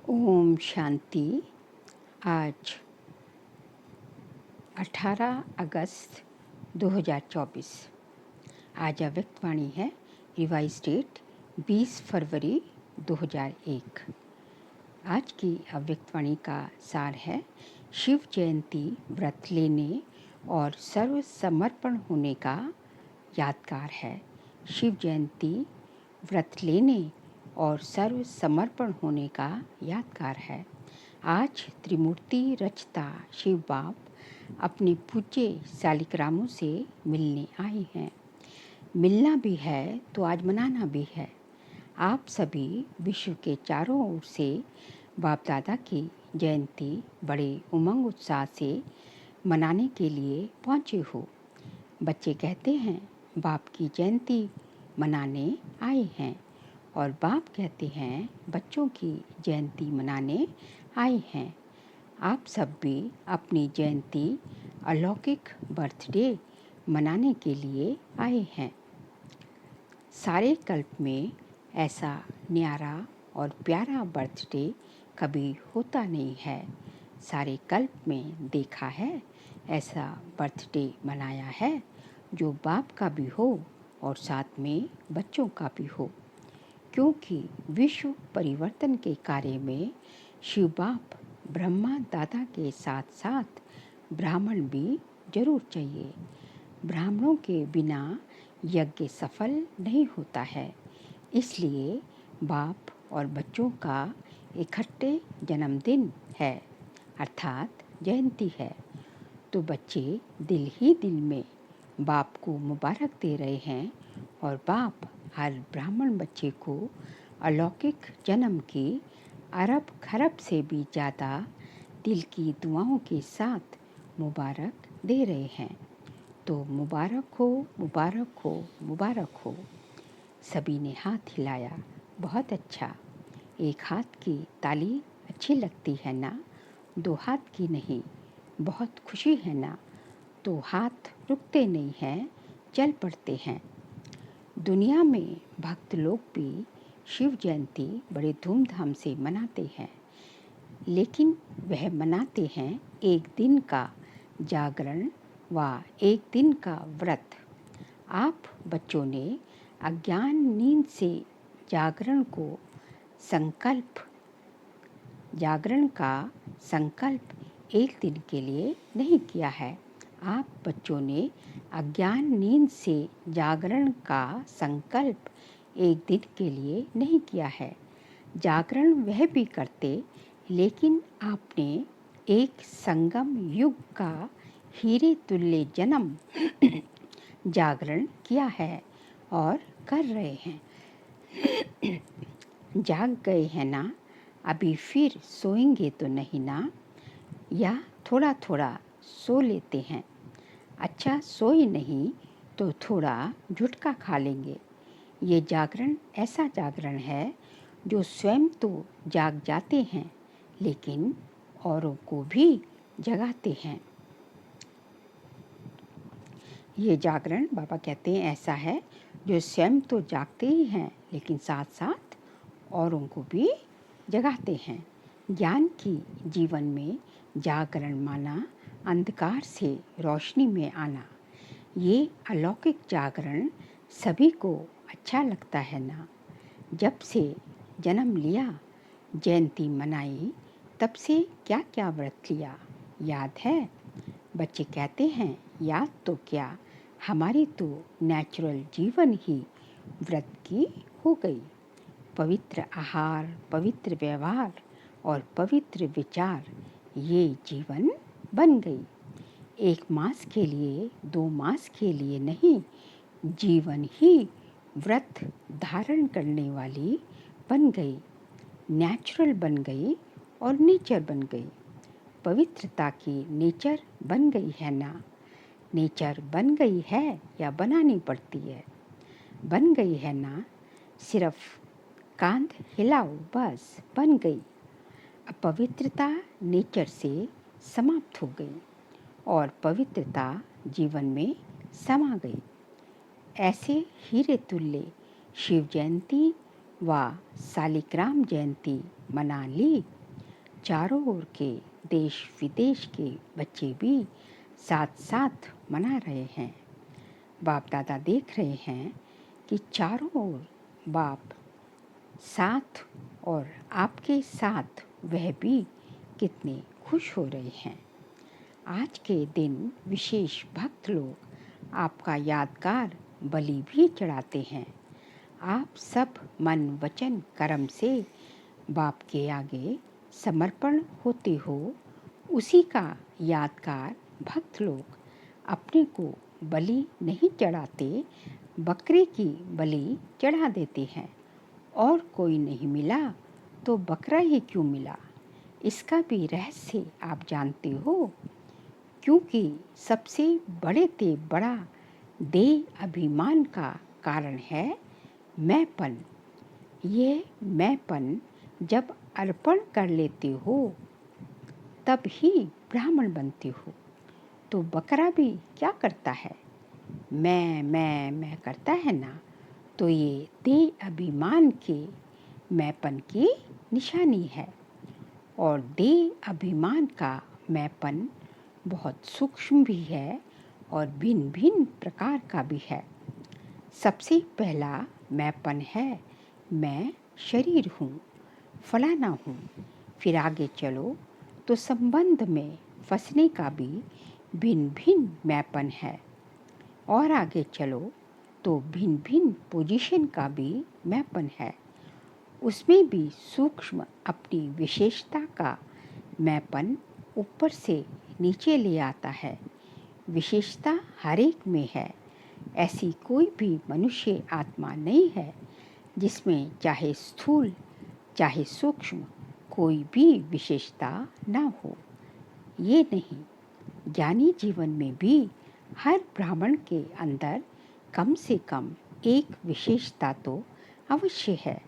ओम शांति। आज 18 अगस्त 2024। आज अव्यक्तवाणी है रिवाइज डेट 20 फरवरी 2001। आज की अव्यक्तवाणी का सार है शिव जयंती व्रत लेने और सर्व समर्पण होने का यादगार है। शिव जयंती व्रत लेने और सर्व समर्पण होने का यादगार है। आज त्रिमूर्ति रचता शिव बाप अपने पूज्य शालिग्रामों से मिलने आए हैं। मिलना भी है तो आज मनाना भी है। आप सभी विश्व के चारों ओर से बाप दादा की जयंती बड़े उमंग उत्साह से मनाने के लिए पहुँचे हो। बच्चे कहते हैं बाप की जयंती मनाने आए हैं और बाप कहते हैं बच्चों की जयंती मनाने आए हैं। आप सब भी अपनी जयंती अलौकिक बर्थडे मनाने के लिए आए हैं। सारे कल्प में ऐसा न्यारा और प्यारा बर्थडे कभी होता नहीं है। सारे कल्प में देखा है ऐसा बर्थडे मनाया है जो बाप का भी हो और साथ में बच्चों का भी हो, क्योंकि विश्व परिवर्तन के कार्य में शिव बाप ब्रह्मा दादा के साथ साथ ब्राह्मण भी जरूर चाहिए। ब्राह्मणों के बिना यज्ञ सफल नहीं होता है, इसलिए बाप और बच्चों का इकट्ठे जन्मदिन है अर्थात जयंती है। तो बच्चे दिल ही दिल में बाप को मुबारक दे रहे हैं और बाप हर ब्राह्मण बच्चे को अलौकिक जन्म की अरब खरब से भी ज़्यादा दिल की दुआओं के साथ मुबारक दे रहे हैं। तो मुबारक हो, मुबारक हो, मुबारक हो। सभी ने हाथ हिलाया। बहुत अच्छा। एक हाथ की ताली अच्छी लगती है ना, दो हाथ की नहीं। बहुत खुशी है ना, तो हाथ रुकते नहीं हैं, चल पड़ते हैं। दुनिया में भक्त लोग भी शिव जयंती बड़े धूमधाम से मनाते हैं, लेकिन वह मनाते हैं एक दिन का जागरण व एक दिन का व्रत। आप बच्चों ने अज्ञान नींद से जागरण का संकल्प एक दिन के लिए नहीं किया है। आप बच्चों ने अज्ञान नींद से जागरण का संकल्प एक दिन के लिए नहीं किया है। जागरण वह भी करते, लेकिन आपने एक संगम युग का हीरे तुल्य जन्म जागरण किया है और कर रहे हैं। जाग गए हैं ना, अभी फिर सोएंगे तो नहीं ना, या थोड़ा थोड़ा सो लेते हैं। अच्छा सोए नहीं तो थोड़ा झुटका खा लेंगे। ये जागरण ऐसा जागरण है जो स्वयं तो जाग जाते हैं, लेकिन औरों को भी जगाते हैं। ये जागरण बाबा कहते हैं ऐसा है जो स्वयं तो जागते ही हैं, लेकिन साथ साथ औरों को भी जगाते हैं। ज्ञान की जीवन में जागरण माना अंधकार से रोशनी में आना। ये अलौकिक जागरण सभी को अच्छा लगता है ना। जब से जन्म लिया, जयंती मनाई, तब से क्या क्या व्रत लिया याद है? बच्चे कहते हैं याद तो क्या, हमारी तो नेचुरल जीवन ही व्रत की हो गई। पवित्र आहार, पवित्र व्यवहार और पवित्र विचार, ये जीवन बन गई। एक मास के लिए, 2 मास के लिए नहीं, जीवन ही व्रत धारण करने वाली बन गई। नेचुरल बन गई और नेचर बन गई। पवित्रता की नेचर बन गई है ना। नेचर बन गई है या बनानी पड़ती है? बन गई है ना, सिर्फ कांध हिलाओ बस बन गई। अब पवित्रता नेचर से समाप्त हो गई और पवित्रता जीवन में समा गई। ऐसे हीरे तुल्य शिव जयंती व शालिग्राम जयंती मना ली चारों ओर के देश विदेश के बच्चे भी साथ साथ मना रहे हैं। बाप दादा देख रहे हैं कि चारों ओर बाप साथ और आपके साथ वह भी कितने खुश हो रहे हैं। आज के दिन विशेष भक्त लोग आपका यादगार बलि भी चढ़ाते हैं। आप सब मन वचन कर्म से बाप के आगे समर्पण होते हो। उसी का यादगार भक्त लोग अपने को बलि नहीं चढ़ाते, बकरे की बलि चढ़ा देते हैं। और कोई नहीं मिला तो बकरा ही क्यों मिला, इसका भी रहस्य आप जानते हो। क्योंकि सबसे बड़े ते बड़ा देह अभिमान का कारण है मैंपन। ये मैंपन जब अर्पण कर लेते हो तब ही ब्राह्मण बनते हो। तो बकरा भी क्या करता है, मैं करता है ना। तो ये देह अभिमान के मैंपन की निशानी है। और देह अभिमान का मैंपन बहुत सूक्ष्म भी है और भिन्न भिन्न प्रकार का भी है। सबसे पहला मैंपन है मैं शरीर हूँ, फलाना हूँ। फिर आगे चलो तो संबंध में फंसने का भी भिन्न भिन्न मैंपन है। और आगे चलो तो भिन्न भिन्न पोजीशन का भी मैंपन है। उसमें भी सूक्ष्म अपनी विशेषता का मैंपन ऊपर से नीचे ले आता है। विशेषता हर एक में है। ऐसी कोई भी मनुष्य आत्मा नहीं है जिसमें चाहे स्थूल चाहे सूक्ष्म कोई भी विशेषता ना हो। ये नहीं, ज्ञानी जीवन में भी हर ब्राह्मण के अंदर कम से कम एक विशेषता तो अवश्य है।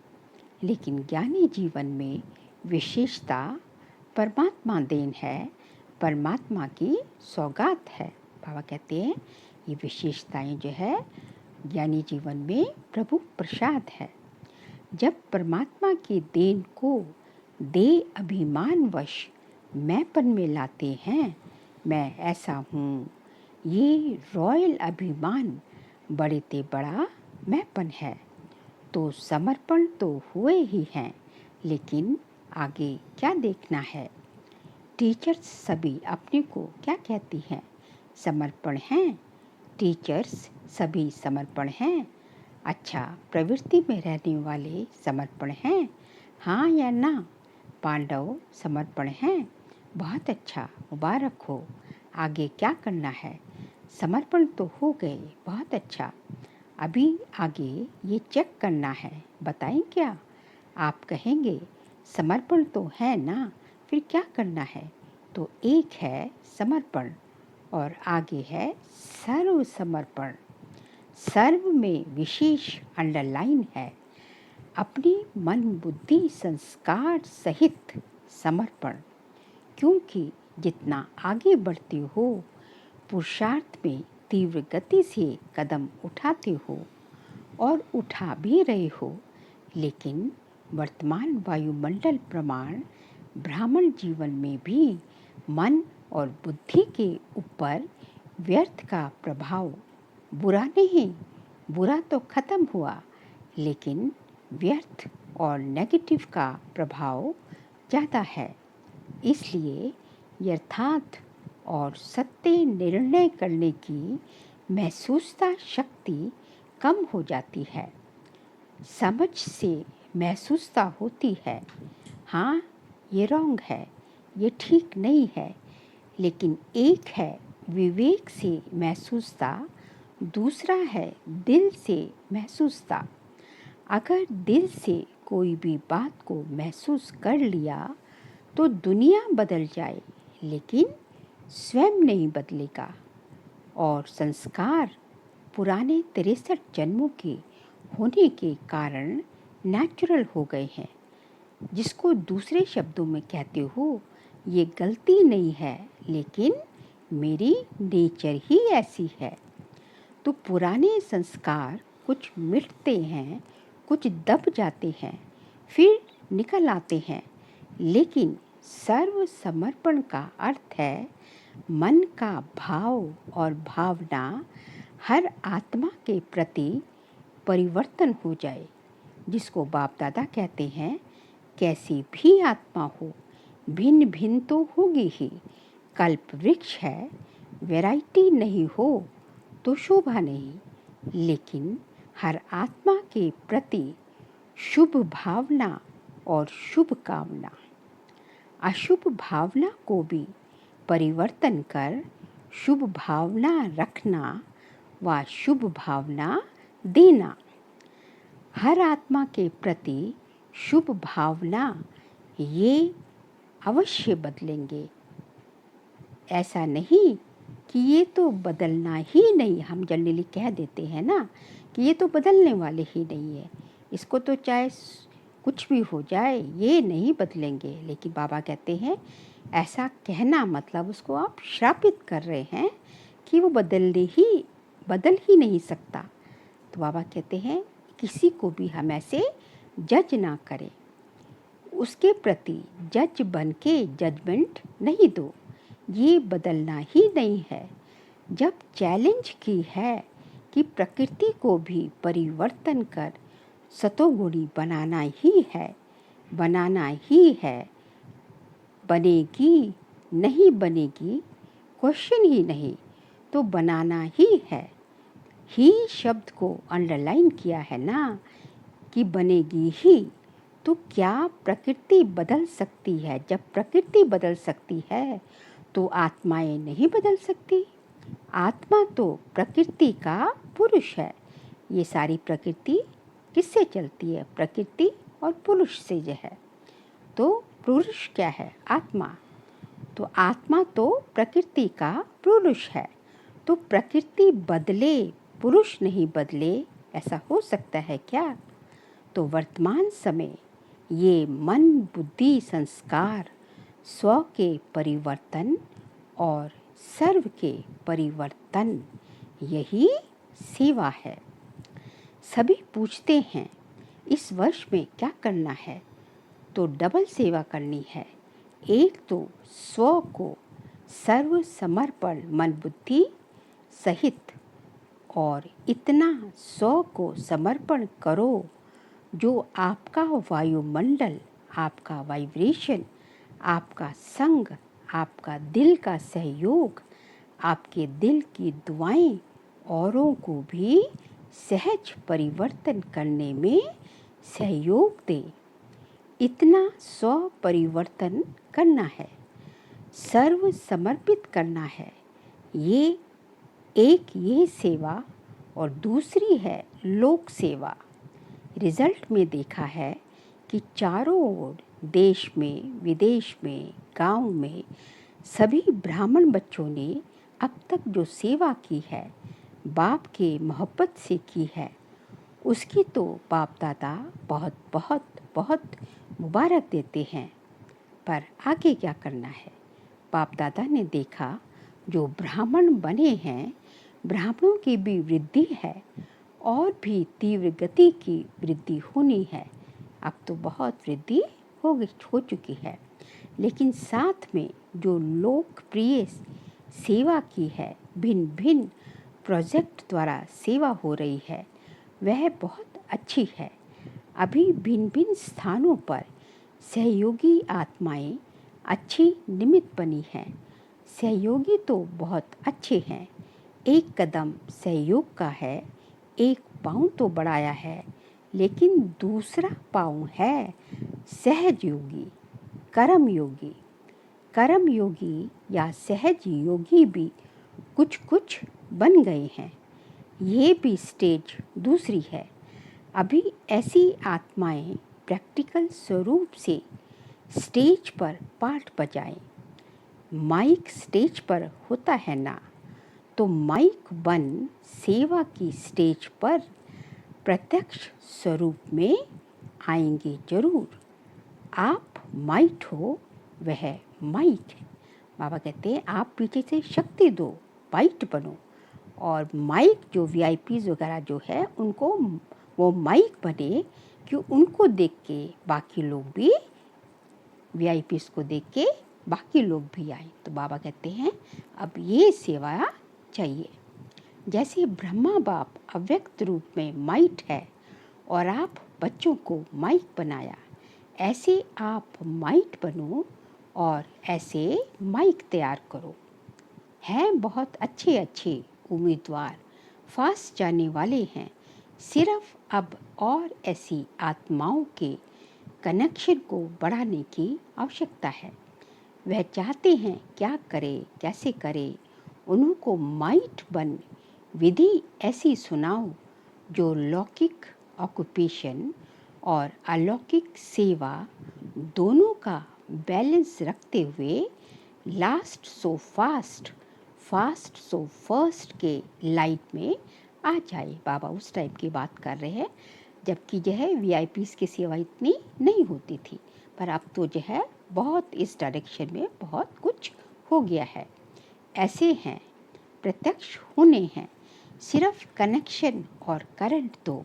लेकिन ज्ञानी जीवन में विशेषता परमात्मा देन है, परमात्मा की सौगात है। बाबा कहते हैं ये विशेषताएं जो है ज्ञानी जीवन में प्रभु प्रसाद है। जब परमात्मा की देन को देह अभिमानवश मैंपन में लाते हैं, मैं ऐसा हूँ, ये रॉयल अभिमान बड़े ते बड़ा मैंपन है। तो समर्पण तो हुए ही हैं, लेकिन आगे क्या देखना है। टीचर्स सभी अपने को क्या कहती हैं, समर्पण हैं। टीचर्स सभी समर्पण हैं। अच्छा, प्रवृत्ति में रहने वाले समर्पण हैं, हाँ या ना। पांडव समर्पण हैं, बहुत अच्छा, मुबारक हो। आगे क्या करना है, समर्पण तो हो गए, बहुत अच्छा। अभी आगे ये चेक करना है, बताएं क्या। आप कहेंगे समर्पण तो है ना, फिर क्या करना है। तो एक है समर्पण और आगे है सर्व समर्पण। सर्व में विशेष अंडरलाइन है, अपनी मन बुद्धि संस्कार सहित समर्पण। क्योंकि जितना आगे बढ़ते हो पुरुषार्थ में तीव्र गति से कदम उठाते हो और उठा भी रहे हो, लेकिन वर्तमान वायुमंडल प्रमाण ब्राह्मण जीवन में भी मन और बुद्धि के ऊपर व्यर्थ का प्रभाव, बुरा नहीं, बुरा तो खत्म हुआ, लेकिन व्यर्थ और नेगेटिव का प्रभाव ज़्यादा है। इसलिए यथार्थ और सत्य निर्णय करने की महसूसता शक्ति कम हो जाती है। समझ से महसूसता होती है, हाँ ये रॉन्ग है, ये ठीक नहीं है। लेकिन एक है विवेक से महसूसता, दूसरा है दिल से महसूसता। अगर दिल से कोई भी बात को महसूस कर लिया तो दुनिया बदल जाए, लेकिन स्वयं नहीं बदलेगा। और संस्कार पुराने 63 जन्मों के होने के कारण नेचुरल हो गए हैं। जिसको दूसरे शब्दों में कहते हो, ये गलती नहीं है, लेकिन मेरी नेचर ही ऐसी है। तो पुराने संस्कार कुछ मिटते हैं, कुछ दब जाते हैं, फिर निकल आते हैं, लेकिन सर्व समर्पण का अर्थ है मन का भाव और भावना हर आत्मा के प्रति परिवर्तन हो जाए, जिसको बाप दादा कहते हैं कैसी भी आत्मा हो भिन्न भिन्न तो होगी ही। कल्प वृक्ष है, वैरायटी नहीं हो तो शोभा नहीं, लेकिन हर आत्मा के प्रति शुभ भावना और शुभ कामना, अशुभ भावना को भी परिवर्तन कर शुभ भावना रखना व शुभ भावना देना। हर आत्मा के प्रति शुभ भावना ये अवश्य बदलेंगे। ऐसा नहीं कि ये तो बदलना ही नहीं, हम जनरली कह देते हैं ना कि ये तो बदलने वाले ही नहीं है, इसको तो चाहे कुछ भी हो जाए ये नहीं बदलेंगे। लेकिन बाबा कहते हैं ऐसा कहना मतलब उसको आप श्रापित कर रहे हैं कि वो बदल ही नहीं सकता। तो बाबा कहते हैं किसी को भी हम ऐसे जज ना करें, उसके प्रति जज बन के जजमेंट नहीं दो, ये बदलना ही नहीं है। जब चैलेंज की है कि प्रकृति को भी परिवर्तन कर सतोगुणी बनाना ही है, बनेगी नहीं बनेगी क्वेश्चन ही नहीं, तो बनाना ही है। ही शब्द को अंडरलाइन किया है ना कि बनेगी ही। तो क्या प्रकृति बदल सकती है? जब प्रकृति बदल सकती है तो आत्माएं नहीं बदल सकती। आत्मा तो प्रकृति का पुरुष है। ये सारी प्रकृति किससे चलती है? प्रकृति और पुरुष से जो है। तो पुरुष क्या है? आत्मा। तो आत्मा तो प्रकृति का पुरुष है। तो प्रकृति बदले, पुरुष नहीं बदले, ऐसा हो सकता है क्या? तो वर्तमान समय ये मन बुद्धि संस्कार स्व के परिवर्तन और सर्व के परिवर्तन, यही सेवा है। सभी पूछते हैं इस वर्ष में क्या करना है? तो डबल सेवा करनी है। एक तो स्व को सर्व समर्पण मन बुद्धि सहित, और इतना स्व को समर्पण करो जो आपका वायुमंडल, आपका वाइब्रेशन, आपका संग, आपका दिल का सहयोग, आपके दिल की दुआएं औरों को भी सहज परिवर्तन करने में सहयोग दे। इतना स्व परिवर्तन करना है, सर्व समर्पित करना है। ये सेवा और दूसरी है लोक सेवा। रिजल्ट में देखा है कि चारों ओर देश में, विदेश में, गांव में सभी ब्राह्मण बच्चों ने अब तक जो सेवा की है, बाप के मोहब्बत से की है, उसकी तो बाप दादा बहुत बहुत बहुत मुबारक देते हैं। पर आगे क्या करना है? बाप दादा ने देखा जो ब्राह्मण बने हैं, ब्राह्मणों की भी वृद्धि है और भी तीव्र गति की वृद्धि होनी है। अब तो बहुत वृद्धि हो चुकी है, लेकिन साथ में जो लोकप्रिय सेवा की है, भिन्न भिन्न प्रोजेक्ट द्वारा सेवा हो रही है, वह बहुत अच्छी है। अभी भिन्न भिन्न स्थानों पर सहयोगी आत्माएं अच्छी निमित्त बनी हैं। सहयोगी तो बहुत अच्छे हैं। एक कदम सहयोग का है, एक पाँव तो बढ़ाया है, लेकिन दूसरा पाँव है सहज योगी, कर्म योगी। कर्म योगी या सहज योगी भी कुछ कुछ बन गए हैं। ये भी स्टेज दूसरी है। अभी ऐसी आत्माएं प्रैक्टिकल स्वरूप से स्टेज पर पाठ बजाएं। माइक स्टेज पर होता है ना, तो माइक बन सेवा की स्टेज पर प्रत्यक्ष स्वरूप में आएंगे जरूर। आप माइट हो, वह माइक है। बाबा कहते हैं आप पीछे से शक्ति दो, वाइट बनो, और माइक जो वीआईपीज़ वगैरह जो है उनको वो माइक बने कि उनको देख के बाकी लोग भी वीआईपीस को देख के बाकी लोग भी आए। तो बाबा कहते हैं अब ये सेवा चाहिए। जैसे ब्रह्मा बाप अव्यक्त रूप में माइट है और आप बच्चों को माइक बनाया, ऐसे आप माइट बनो और ऐसे माइक तैयार करो। हैं बहुत अच्छे अच्छे उम्मीदवार, फास्ट जाने वाले हैं। सिर्फ अब और ऐसी आत्माओं के कनेक्शन को बढ़ाने की आवश्यकता है। वह चाहते हैं क्या करे, कैसे करे, उनको माइट बन विधि ऐसी सुनाओ जो लौकिक ऑक्यूपेशन और अलौकिक सेवा दोनों का बैलेंस रखते हुए last so fast, fast so first के लाइट में आ जाए। बाबा उस टाइप की बात कर रहे हैं जबकि जो है वीआईपीस की सेवा इतनी नहीं होती थी, पर अब तो जो है बहुत इस डायरेक्शन में बहुत कुछ हो गया है। ऐसे हैं प्रत्यक्ष होने हैं, सिर्फ कनेक्शन और करंट दो।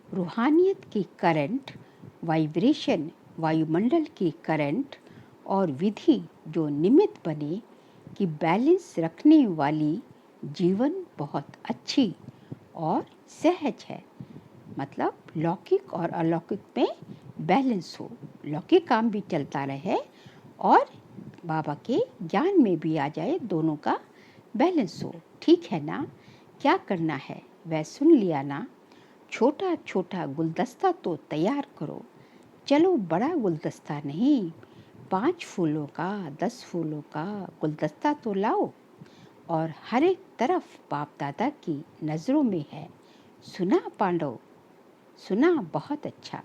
रूहानियत की करंट, वाइब्रेशन, वायुमंडल की करंट और विधि जो निमित्त बने कि बैलेंस रखने वाली जीवन बहुत अच्छी और सहज है। मतलब लौकिक और अलौकिक में बैलेंस हो, लौकिक काम भी चलता रहे और बाबा के ज्ञान में भी आ जाए, दोनों का बैलेंस हो। ठीक है ना? क्या करना है वह सुन लिया ना? छोटा छोटा गुलदस्ता तो तैयार करो, चलो बड़ा गुलदस्ता नहीं, 5 फूलों का 10 फूलों का गुलदस्ता तो लाओ। और हर एक तरफ बाप दादा की नज़रों में है। सुना पांडव, सुना बहुत अच्छा।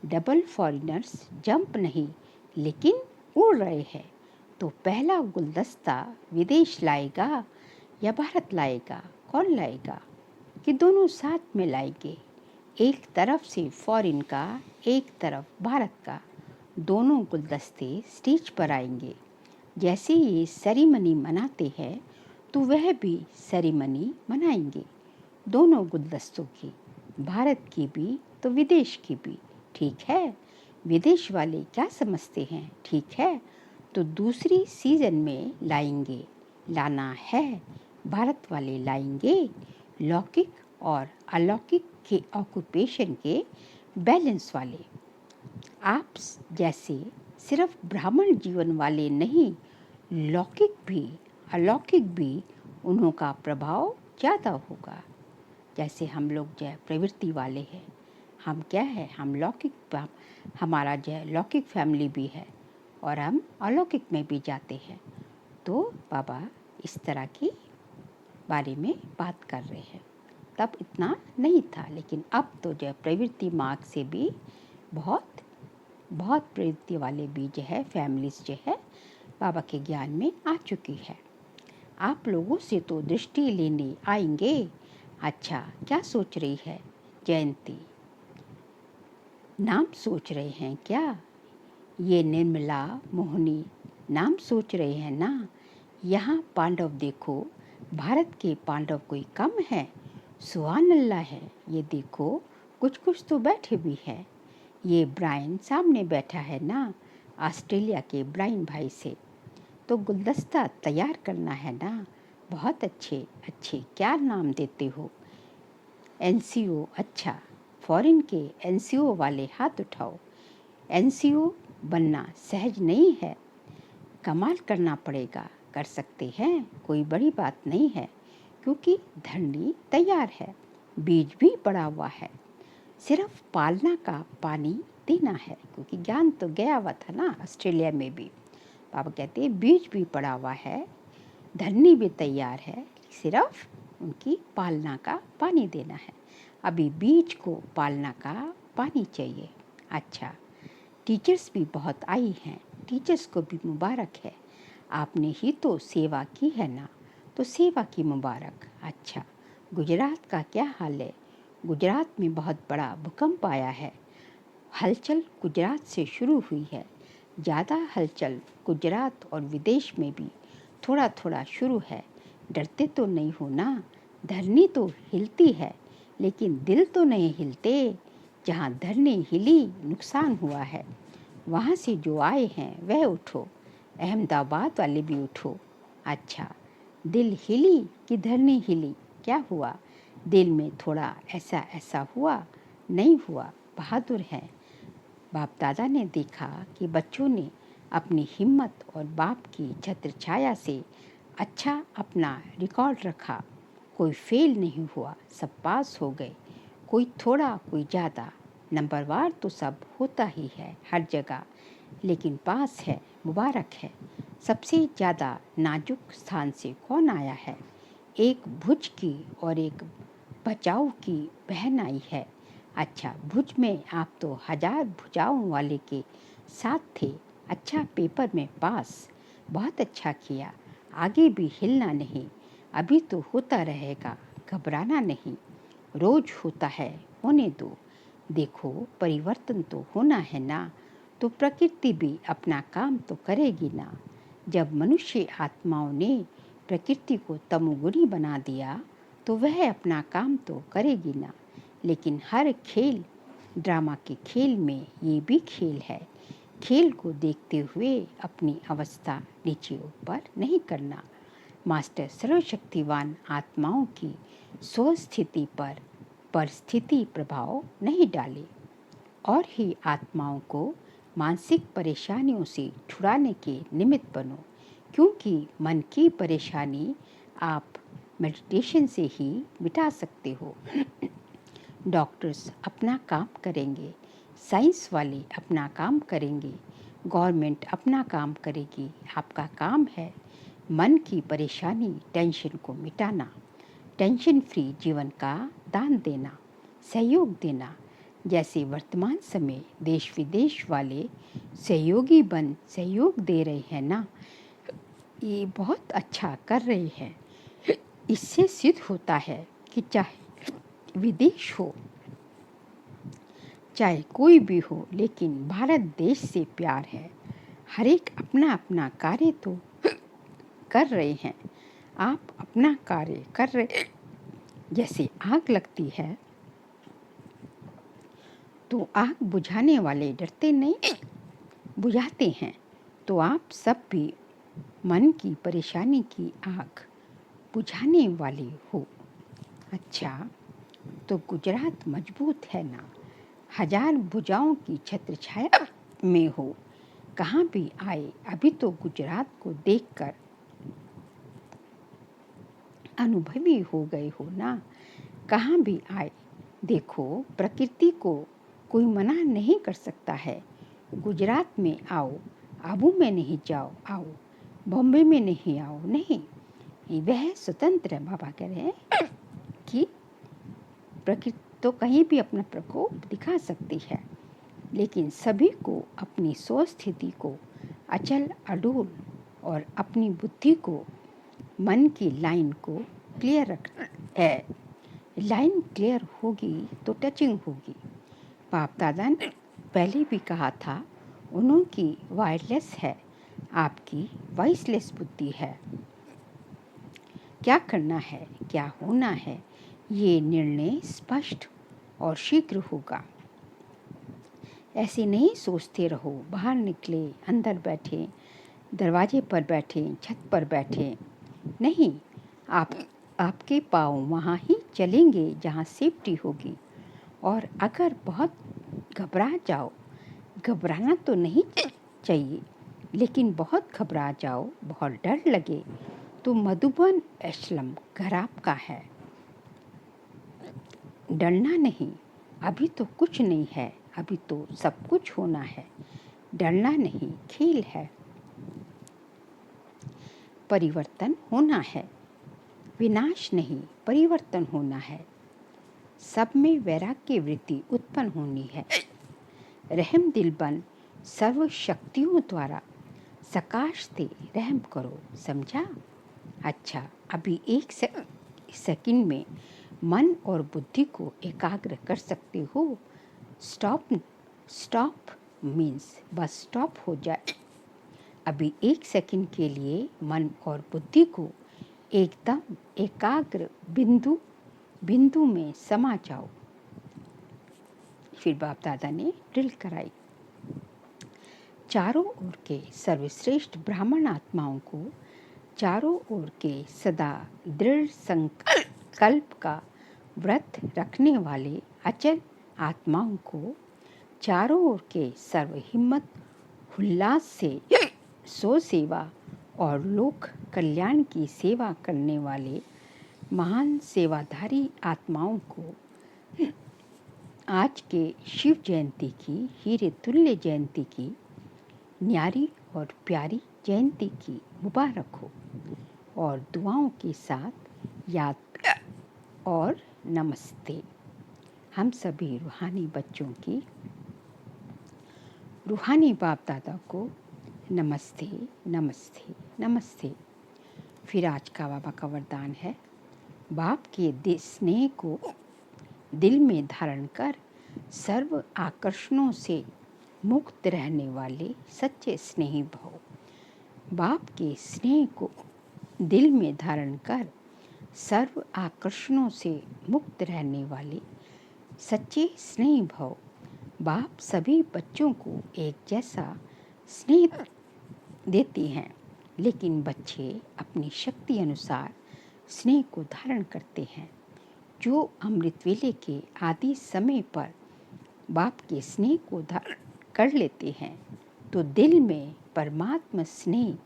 डबल फॉरेनर्स जंप नहीं लेकिन उड़ रहे हैं। तो पहला गुलदस्ता विदेश लाएगा या भारत लाएगा? कौन लाएगा? कि दोनों साथ में लाएंगे। एक तरफ से फॉरेन का, एक तरफ भारत का, दोनों गुलदस्ते स्टेज पर आएंगे। जैसे ये सेरेमनी मनाते हैं तो वह भी सेरेमनी मनाएंगे, दोनों गुलदस्तों की, भारत की भी तो विदेश की भी। ठीक है? विदेश वाले क्या समझते हैं? ठीक है, तो दूसरी सीजन में लाएंगे, लाना है। भारत वाले लाएंगे लौकिक और अलौकिक के ऑक्यूपेशन के बैलेंस वाले। आप जैसे सिर्फ ब्राह्मण जीवन वाले नहीं, लौकिक भी अलौकिक भी उन्हों का प्रभाव ज़्यादा होगा। जैसे हम लोग जो है प्रवृत्ति वाले हैं, हम क्या है, हम लौकिक, हमारा जो है लौकिक फैमिली भी है और हम अलौकिक में भी जाते हैं। तो बाबा इस तरह की बारे में बात कर रहे हैं। तब इतना नहीं था, लेकिन अब तो जो है प्रवृत्ति मार्ग से भी बहुत बहुत प्रवृत्ति वाले भी जो है फैमिलीज जो है बाबा के ज्ञान में आ चुकी है। आप लोगों से तो दृष्टि लेने आएंगे। अच्छा, क्या सोच रही है जयंती? नाम सोच रहे हैं क्या? ये निर्मला मोहिनी नाम सोच रहे हैं ना? यहाँ पांडव देखो, भारत के पांडव कोई कम है? सुभान अल्लाह है। ये देखो कुछ कुछ तो बैठे भी हैं। ये ब्रायन सामने बैठा है ना, ऑस्ट्रेलिया के ब्रायन भाई से। तो गुलदस्ता तैयार करना है ना। बहुत अच्छे अच्छे, क्या नाम देते हो? एनसीओ। अच्छा, फॉरेन के एनसीओ वाले हाथ उठाओ। एनसीओ बनना सहज नहीं है, कमाल करना पड़ेगा। कर सकते हैं, कोई बड़ी बात नहीं है, क्योंकि धरनी तैयार है, बीज भी पड़ा हुआ है, सिर्फ पालना का पानी देना है। क्योंकि ज्ञान तो गया हुआ था ना ऑस्ट्रेलिया में भी। पापा कहते हैं बीज भी पड़ा हुआ है, धरनी भी तैयार है, सिर्फ उनकी पालना का पानी देना है। अभी बीज को पालना का पानी चाहिए। अच्छा, टीचर्स भी बहुत आई हैं, टीचर्स को भी मुबारक है। आपने ही तो सेवा की है ना, तो सेवा की मुबारक। अच्छा, गुजरात का क्या हाल है? गुजरात में बहुत बड़ा भूकंप आया है। हलचल गुजरात से शुरू हुई है। ज़्यादा हलचल गुजरात और विदेश में भी थोड़ा थोड़ा शुरू है। डरते तो नहीं हो ना? धरनी तो हिलती है, लेकिन दिल तो नहीं हिलते। जहाँ धरनी हिली नुकसान हुआ है, वहाँ से जो आए हैं वह उठो, अहमदाबाद वाले भी उठो। अच्छा, दिल हिली कि धरनी हिली, क्या हुआ? दिल में थोड़ा ऐसा ऐसा हुआ? नहीं हुआ, बहादुर हैं। बाप दादा ने देखा कि बच्चों ने अपनी हिम्मत और बाप की छत्र छाया से अच्छा अपना रिकॉर्ड रखा। कोई फेल नहीं हुआ, सब पास हो गए, कोई थोड़ा कोई ज़्यादा। नंबरवार तो सब होता ही है हर जगह, लेकिन पास है, मुबारक है। सबसे ज़्यादा नाजुक स्थान से कौन आया है? एक भुज की और एक बचाव की बहन आई है। अच्छा, भुज में आप तो 1000 भुजाओं वाले के साथ थे। अच्छा, पेपर में पास, बहुत अच्छा किया। आगे भी हिलना नहीं, अभी तो होता रहेगा, घबराना नहीं, रोज होता है, होने दो। देखो, परिवर्तन तो होना है ना, तो प्रकृति भी अपना काम तो करेगी ना। जब मनुष्य आत्माओं ने प्रकृति को तमोगुणी बना दिया तो वह अपना काम तो करेगी ना। लेकिन हर खेल, ड्रामा के खेल में ये भी खेल है। खेल को देखते हुए अपनी अवस्था नीचे ऊपर नहीं करना। मास्टर सर्वशक्तिवान आत्माओं की स्वस्थिति पर परिस्थिति प्रभाव नहीं डाले और ही आत्माओं को मानसिक परेशानियों से छुड़ाने के निमित्त बनो, क्योंकि मन की परेशानी आप मेडिटेशन से ही मिटा सकते हो। डॉक्टर्स अपना काम करेंगे, साइंस वाले अपना काम करेंगे, गवर्नमेंट अपना काम करेगी। आपका काम है मन की परेशानी, टेंशन को मिटाना, टेंशन फ्री जीवन का दान देना, सहयोग देना। जैसे वर्तमान समय देश विदेश वाले सहयोगी बन सहयोग दे रहे हैं ना, ये बहुत अच्छा कर रहे हैं। इससे सिद्ध होता है कि चाहे विदेश हो, चाहे कोई भी हो, लेकिन भारत देश से प्यार है। हर एक अपना अपना कार्य तो कर रहे हैं। आप अपना कार्य कर रहे, जैसे आग लगती है तो आग बुझाने वाले डरते नहीं, बुझाते हैं। तो आप सब भी मन की परेशानी की आग बुझाने वाले हो। अच्छा, तो गुजरात मजबूत है ना, 1000 भुजाओं की छत्र छाया में हो। कहाँ भी आए, अभी तो गुजरात को देखकर अनुभवी हो गए हो ना। कहाँ भी आए, देखो, प्रकृति को कोई मना नहीं कर सकता है। गुजरात में आओ, आबू में नहीं जाओ, आओ, बॉम्बे में नहीं आओ, नहीं, वह स्वतंत्र है। बाबा कह रहे हैं कि प्रकृति तो कहीं भी अपना प्रकोप दिखा सकती है, लेकिन सभी को अपनी स्वस्थिति को अचल अडोल और अपनी बुद्धि को, मन की लाइन को क्लियर रखना है। लाइन क्लियर होगी तो टचिंग होगी। बाप दादा ने पहले भी कहा था, उन्होंने वायरलेस है, आपकी वॉइसलेस बुद्धि है। क्या करना है, क्या होना है, ये निर्णय स्पष्ट और शीघ्र होगा। ऐसे नहीं सोचते रहो, बाहर निकले, अंदर बैठे, दरवाजे पर बैठे, छत पर बैठे, नहीं, आपके पाँव वहाँ ही चलेंगे जहाँ सेफ्टी होगी। और अगर बहुत घबरा जाओ, घबराना तो नहीं चाहिए, लेकिन बहुत घबरा जाओ, बहुत डर लगे, तो मधुबन आश्रम घर आपका है। डरना नहीं, अभी तो कुछ नहीं है, अभी तो सब कुछ होना है। डरना नहीं, खेल है। परिवर्तन होना है, विनाश नहीं, परिवर्तन होना है। सब में वैराग्य वृत्ति उत्पन्न होनी है। रहम दिल बन सर्व शक्तियों द्वारा सकाश से रहम करो, समझा? अच्छा, अभी एक सेकंड में मन और बुद्धि को एकाग्र कर सकते हो। स्टॉप मीन्स बस स्टॉप हो जाए। अभी एक सेकंड के लिए मन और बुद्धि को एकदम एकाग्र बिंदु में समा जाओ। फिर बाप दादा ने ड्रिल कराई। चारों ओर के सर्वश्रेष्ठ ब्राह्मण आत्माओं को, चारों ओर के सदा दृढ़ संकल्प का व्रत रखने वाले अचल आत्माओं को, चारों ओर के सर्व हिम्मत उल्लास से सो सेवा और लोक कल्याण की सेवा करने वाले महान सेवाधारी आत्माओं को आज के शिव जयंती की हीरे तुल्य जयंती की न्यारी और प्यारी जयंती की मुबारक हो और दुआओं के साथ याद और नमस्ते। हम सभी रूहानी बच्चों की रूहानी बाप दादा को नमस्ते नमस्ते नमस्ते। फिर आज का बाबा का वरदान है, बाप के स्नेह को दिल में धारण कर सर्व आकर्षणों से मुक्त रहने वाले सच्चे स्नेही भव। बाप के स्नेह को दिल में धारण कर सर्व आकर्षणों से मुक्त रहने वाले सच्चे स्नेही भव। बाप सभी बच्चों को एक जैसा स्नेह देते हैं, लेकिन बच्चे अपनी शक्ति अनुसार स्नेह को धारण करते हैं। जो अमृत वेले के आदि समय पर बाप के स्नेह को धारण कर लेते हैं, तो दिल में परमात्मा स्नेह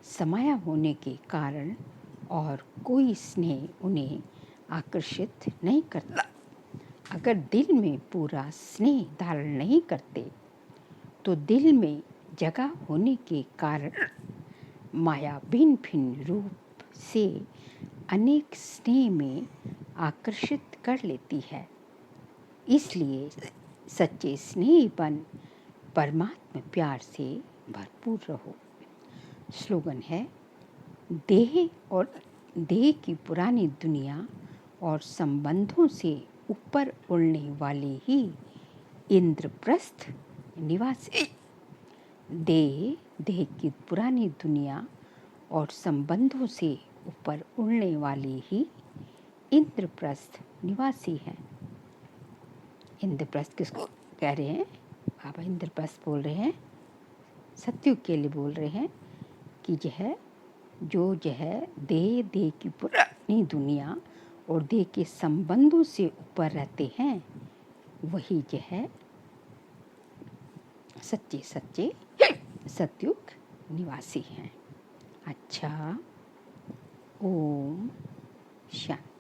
समाया होने के कारण और कोई स्नेह उन्हें आकर्षित नहीं करता। अगर दिल में पूरा स्नेह धारण नहीं करते, तो दिल में जगह होने के कारण माया भिन्न भिन्न रूप से अनेक स्नेह में आकर्षित कर लेती है। इसलिए सच्चे स्नेह बन परमात्मा प्यार से भरपूर रहो। स्लोगन है, देह और देह की पुरानी दुनिया और संबंधों से ऊपर उड़ने वाले ही इंद्रप्रस्थ निवासी। देह की पुरानी दुनिया और संबंधों से ऊपर उड़ने वाले ही इंद्रप्रस्थ निवासी हैं। इंद्रप्रस्थ किसको कह रहे हैं? बाबा इंद्रप्रस्थ बोल रहे हैं, सत्युग के लिए बोल रहे हैं कि जो देह की पुरानी दुनिया और देह के संबंधों से ऊपर रहते हैं, वही सच्चे सत्युग निवासी हैं। अच्छा, ओम शांति।